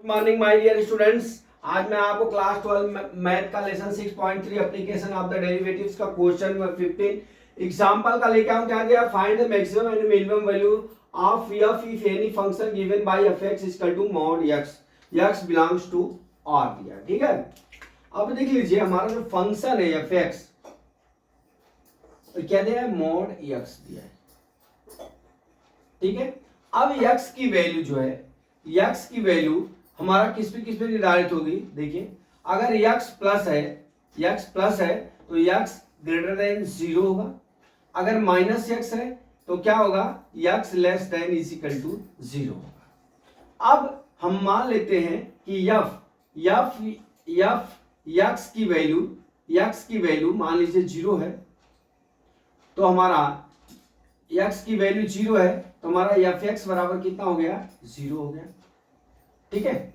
Morning my dear students. आज मैं आपको क्लास 12 मैथ का lesson 6.3 application of the derivatives का क्वेश्चन 15 एग्जांपल का लेके आऊं। क्या दिया? Find the maximum and minimum value of f if any function given by fx equal to mod x belongs to r दिया। ठीक है, अब देख लीजिए हमारा जो फंक्शन है fx क्या दिया है? मॉड x दिया है। ठीक है, अब x की वैल्यू जो है, x की वैल्यू हमारा किस पे निर्धारित होगी? देखिए, अगर x प्लस है तो x ग्रेटर देन 0 होगा। अगर माइनस x है तो क्या होगा? x less than is equal to 0 होगा। अब हम मान लेते हैं कि x की वैल्यू मान लीजिए 0 है, तो हमारा x की वैल्यू 0 है तो हमारा fx बराबर कितना हो गया? 0 हो गया। ठीक है,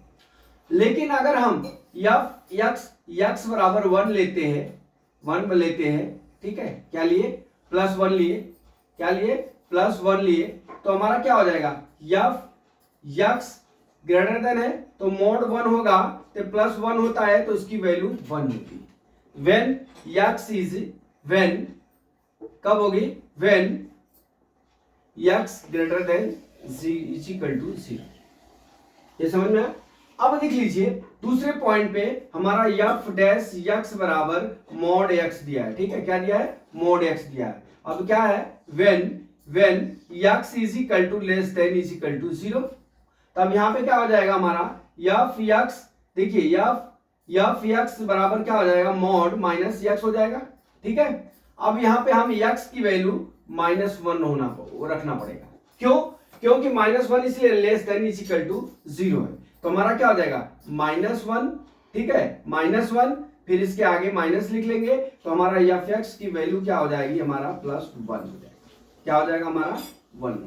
लेकिन अगर हम x बराबर 1 लेते हैं, ठीक है, क्या लिए? प्लस 1 लिए। क्या लिए? प्लस 1 लिए, तो हमारा क्या हो जाएगा? x ग्रेटर देन है तो मोड 1 होगा, तो प्लस 1 होता है तो इसकी वैल्यू 1 होगी। व्हेन कब होगी? When x greater than is equal to 0। ये समझ में आया? अब देख लीजिए दूसरे पॉइंट पे हमारा f डैश x बराबर मॉड x दिया है। ठीक है, क्या दिया है? मॉड x दिया है। अब क्या है? When x is equal to less than is equal to 0, तब यहां पे क्या हो जाएगा हमारा? f(x), देखिए f(x) बराबर क्या हो जाएगा? मॉड माइनस x हो जाएगा। ठीक है, अब यहां पे हम x की वैल्यू -1 रखना पड़ेगा। क्यों? क्योंकि -1 इसलिए less than is equal to 0 है, तो हमारा क्या हो जाएगा? -1। ठीक है, -1, फिर इसके आगे माइनस लिख लेंगे तो हमारा fx की वैल्यू क्या हो जाएगी? हमारा +1 हो जाएगा। क्या हो जाएगा? हमारा 1।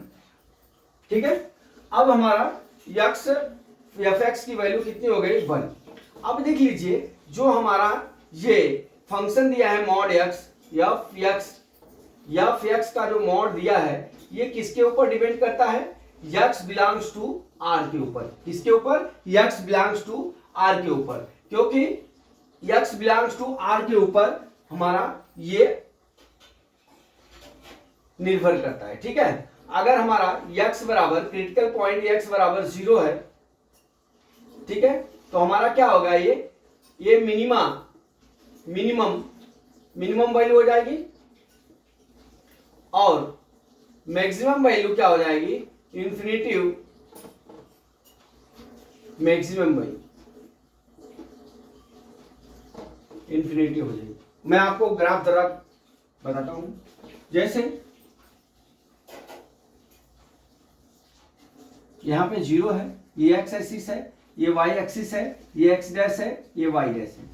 ठीक है, अब हमारा fx की वैल्यू कितनी हो गई? 1। अब देख लीजिए जो हमारा ये फंक्शन दिया है मॉड x, fx का जो मॉड दिया है ये किसके ऊपर डिपेंड करता है? x बिलोंग्स टू r के ऊपर। किसके ऊपर? x बिलोंग्स टू r के ऊपर, क्योंकि x बिलोंग्स टू r के ऊपर हमारा ये निर्भर करता है। ठीक है, अगर हमारा x बराबर क्रिटिकल पॉइंट x बराबर 0 है, ठीक है, तो हमारा क्या होगा? ये मिनिमम वैल्यू हो जाएगी और मैक्सिमम वैल्यू क्या हो जाएगी? इन्फिनिटिव मैक्सिमम वैल्यू इन्फिनिटिव हो जाएगी। मैं आपको ग्राफ द्वारा बताता हूं। जैसे यहां पे 0 है, ये x एक्सिस है, ये y एक्सिस है, ये x डैश है, ये y डैश है।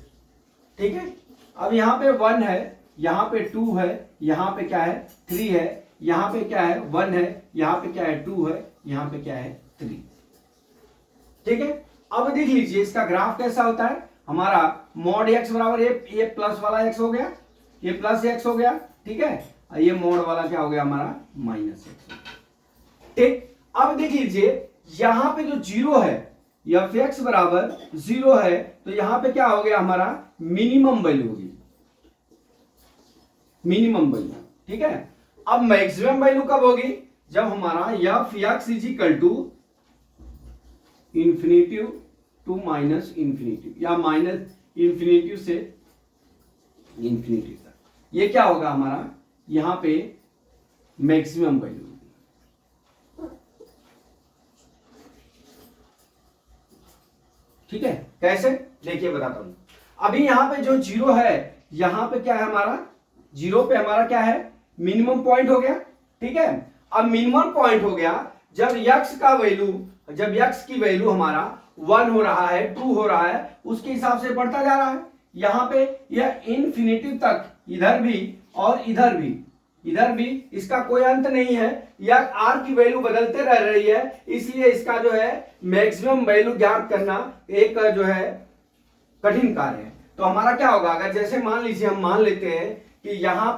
ठीक है, अब यहां पे 1 है, यहां पे 2 है, यहां पे क्या है? 3 है, यहां पे क्या है? 1 है, यहां पे क्या है? 2 है, यहां पे क्या है? 3। ठीक है, अब देख लीजिए इसका ग्राफ कैसा होता है। हमारा मॉड x बराबर ये प्लस वाला x हो गया, ये प्लस x हो गया। ठीक है, ये मोड वाला क्या हो गया? हमारा माइनस x। ठीक, अब देख लीजिए यहां पे जो 0 है, fx बराबर 0 है, तो यहां पे क्या हो गया? हमारा मिनिमम वैल्यू होगी, मिनिमम वैल्यू। ठीक है, अब मैक्सिमम वैल्यू कब होगी? जब हमारा fx is equal to infinitive to minus infinitive या माइनस इंफिनिटिव से इंफिनिटिव तक। ये क्या होगा? हमारा यहां पे मैक्सिमम वैल्यू। ठीक है, कैसे? देखिए बताता हूं। अभी यहां पे जो 0 है, यहां पे क्या है? हमारा 0 पे हमारा क्या है? मिनिमम पॉइंट हो गया। ठीक है, अब मिनिमम पॉइंट हो गया जब x की वैल्यू हमारा 1 हो रहा है, 2 हो रहा है, उसके हिसाब से बढ़ता जा रहा है। यहां पे यह इंफिनिटी तक, इधर भी और इधर भी इसका कोई अंत नहीं है। यह r की वैल्यू बदलते रह रही है, इसलिए इसका जो है मैक्सिमम वैल्यू ज्ञात करना एक जो है कठिन कार्य है। तो हमारा क्या होगा? अगर जैसे मान लीजिए हम मान लेते हैं कि यहां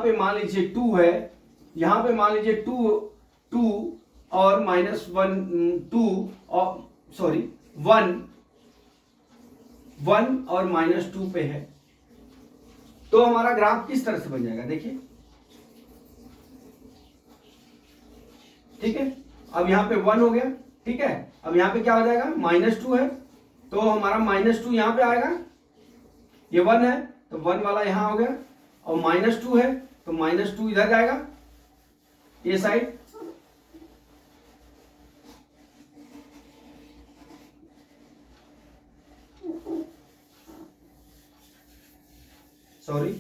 पे मान लीजिए 2 है, यहां पे मान लीजिए 2 और -1 2 और सॉरी 1 और -2 पे है, तो हमारा ग्राफ किस तरह से बन जाएगा देखिए। ठीक है, अब यहाँ पे 1 हो गया। ठीक है, अब यहाँ पे क्या हो जाएगा, -2 है, तो हमारा -2 यहाँ पे आएगा, ये 1 है तो 1 वाला यहाँ हो गया, और -2 है तो -2 इधर जाएगा ये साइड। सॉरी,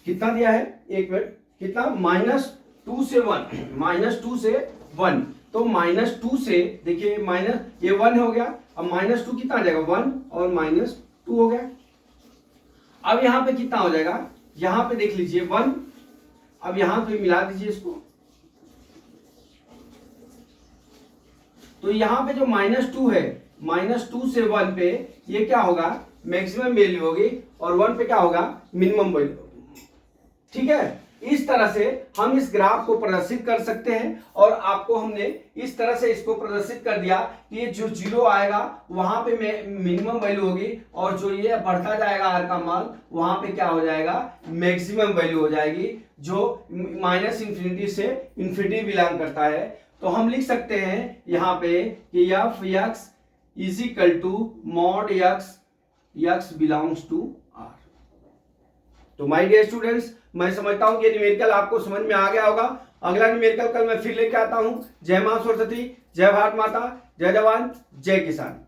कितना दिया है, एक मिनट, कितना, -2 से 1, -2 से 1, तो -2 से देखिए माइनस ये 1 हो गया, अब -2 कितना आ जाएगा, 1 और -2 हो गया। अब यहां पे कितना हो जाएगा, यहां पे देख लीजिए 1, अब यहां पे मिला दीजिए इसको, तो यहां पे जो -2 है, -2 से 1 पे ये क्या होगा, मैक्सिमम वैल्यू होगी, और 1 पे क्या होगा, मिनिमम वैल्यू। ठीक है, इस तरह से हम इस ग्राफ को प्रदर्शित कर सकते हैं, और आपको हमने इस तरह से इसको प्रदर्शित कर दिया कि ये जो 0 आएगा वहां पे मिनिमम वैल्यू होगी, और जो ये बढ़ता जाएगा आर का मान, वहां पे क्या हो जाएगा, मैक्सिमम वैल्यू हो जाएगी, जो -∞ से इन्फिनिटी बिलोंग करता है। तो हम लिख सकते हैं यहाँ पे कि f(x) mod x belongs to R। तो माय डियर स्टूडेंट्स, मैं समझता हूं कि न्यूमेरिकल आपको समझ में आ गया होगा। अगला न्यूमेरिकल कल मैं फिर लेके आता हूं। जय मां सरस्वती, जय भारत माता, जय जवान, जय किसान।